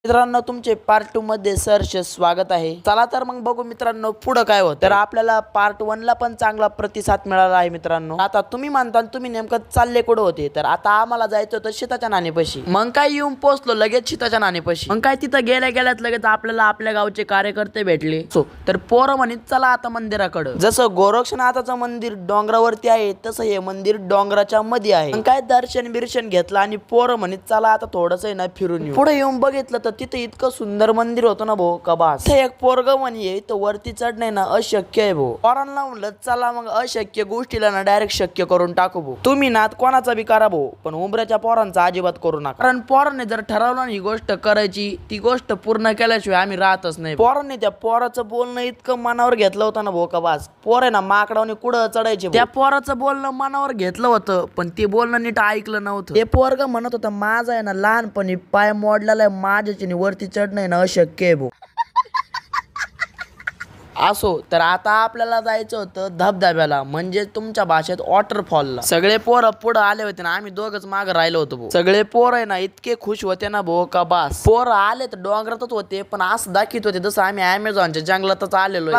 मित्रांनो तुमचे पार्ट 2 मध्ये सहर्ष स्वागत आहे। चला तर मग बघू मित्रांनो पुढे काय होतं। तर आपल्याला पार्ट 1 ला पण चांगला प्रतिसाद मिळाला आहे मित्रांनो। आता तुम्ही म्हणता तुम्ही नेमकं चालले कुठे होते, तर आता आम्हाला जायचं होतं सीताच्या नाणीपाशी। मग काय येऊन पोहोचलो लगेच सीताच्या नाणीपाशी। मग काय तिथं गेल्यात लगेच आपल्याला आपल्या गावचे कार्यकर्ते भेटले। तर पोरं म्हणत चला आता मंदिराकडे। जसं गोरक्षनाथाचं मंदिर डोंगरावरती आहे तसं हे मंदिर डोंगराच्या मध्ये आहे। मग काय दर्शन बिर्शन घेतलं आणि पोरं म्हणत चला आता थोडंसं ना फिरून येऊ। पुढे येऊन बघितलं तर तिथे इतकं सुंदर मंदिर होतं ना भाऊ का बास। एक पोरग म्हणे इथं वरती चढणे ना अशक्य आहे भाऊ। पोरांना म्हणलं चला मग अशक्य गोष्टीला ना डायरेक्ट शक्य करून टाकू भाऊ। तुम्ही नाद कोणाचा बी करा भाऊ, पण उंबऱ्याच्या पोरांचा अजिबात करू नका। कारण पोरांनी जर ठरवलं ना ही गोष्ट करायची, ती गोष्ट पूर्ण केल्याशिवाय आम्ही राहतच नाही। पोरांनी त्या पोराचं बोलणं इतकं मनावर घेतलं होतं ना भाऊ का बास। पोर आहे ना माकडावने कुठं चढायचे। त्या पोराचं बोलणं मनावर घेतलं होतं पण ते बोलणं नीट ऐकलं नव्हतं। ते पोरग म्हणत होतं माझा आहे ना लहानपणी पाय मोडलेला माझ्याची वरती चढणं आहे ना अशक्य आहे भाऊ। असो तर आता आपल्याला जायचं होतं धबधब्याला, म्हणजे तुमच्या भाषेत वॉटरफॉलला। सगळे पोरं पुढे आले होते ना, आम्ही दोघच मागे राहिलो होतो भाऊ। सगळे पोरं आहे ना इतके खुश होते ना भाऊ का बास। पोरं आले तर डोंगरातच होते पण असं दाखवत होते जसं आम्ही अमेझॉनच्या जंगलातच आलेलो।